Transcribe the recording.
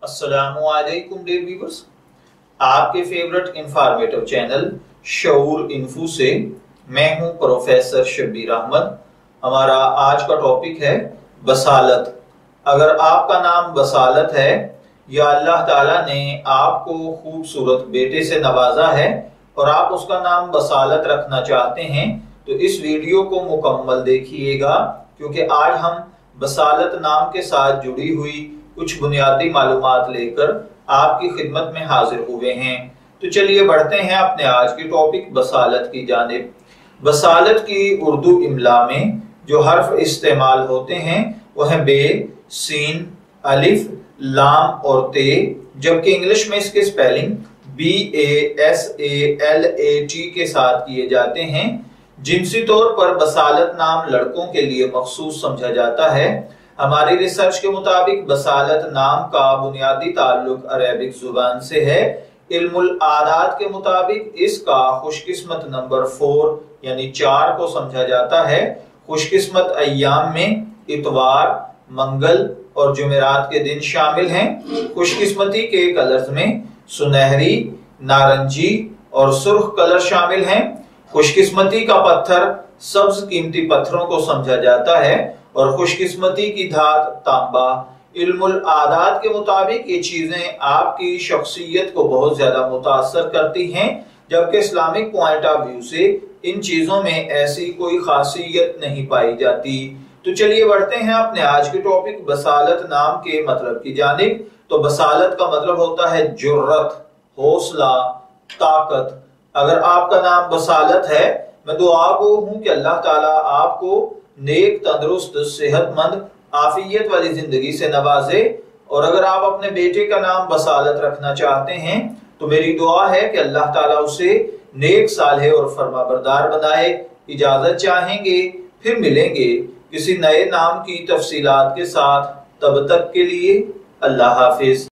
अस्सलामुअलैकुम dear viewers, आपके favourite informative channel शऊर info से मैं हूं प्रोफेसर शब्बीर अहमद। हमारा आज का टॉपिक है बसालत। अगर आपका नाम बसालत है या अल्लाह ताला ने आपको खूबसूरत बेटे से नवाजा है और आप उसका नाम बसालत रखना चाहते हैं तो इस वीडियो को मुकम्मल देखिएगा, क्योंकि आज हम बसालत नाम के साथ जुड़ी हुई कुछ बुनियादी मालूमात लेकर आपकी खिदमत में हाजिर हुए हैं। तो चलिए बढ़ते हैं अपने आज के टॉपिक बसालत की जानिब। बसालत की उर्दू इमला में जो हर्फ इस्तेमाल होते हैं वो है बे, सीन, अलिफ, लाम और ते, जबकि इंग्लिश में इसके स्पेलिंग BASALAT के साथ किए जाते हैं। जिनसी तौर पर बसालत नाम लड़कों के लिए मखसूस समझा जाता है। हमारी रिसर्च के मुताबिक बसालत नाम का बुनियादी ताल्लुक अरेबिक जुबान से है। इल्मुल आदात के मुताबिक इसका खुशकिस्मत नंबर 4 यानी 4 को समझा जाता है। खुशकिस्मत अय्याम में इतवार, मंगल और जुमेरात के दिन शामिल हैं। खुशकिस्मती के कलर्स में सुनहरी, नारंगी और सुर्ख कलर शामिल हैं। खुशकिस्मती का पत्थर सब्ज कीमती पत्थरों को समझा जाता है और खुशकिस्मती की धात तांबा। इल्मुल आदात के मुताबिक ये चीजें आपकी शख्सियत को बहुत ज्यादा मुतासर करती हैं, जबकि इस्लामिक पॉइंट ऑफ व्यू से इन चीजों में ऐसी कोई खासियत नहीं पाई जाती। तो चलिए बढ़ते हैं अपने आज के टॉपिक बसालत नाम के मतलब की जानिब। तो बसालत का मतलब होता है जुर्रत, हौसला, ताकत। अगर आपका नाम बसालत है, मैं दुआ गो हूं कि अल्लाह ताला आपको नेक, तंदुरुस्त, सेहतमंद, आफियत वाली जिंदगी से नवाजे। और अगर आप अपने बेटे का नाम बसालत रखना चाहते हैं तो मेरी दुआ है कि अल्लाह ताला उसे नेक, सालेह और फरमाबरदार बनाए। इजाजत चाहेंगे, फिर मिलेंगे किसी नए नाम की तफसीलात के साथ। तब तक के लिए अल्लाह हाफिज।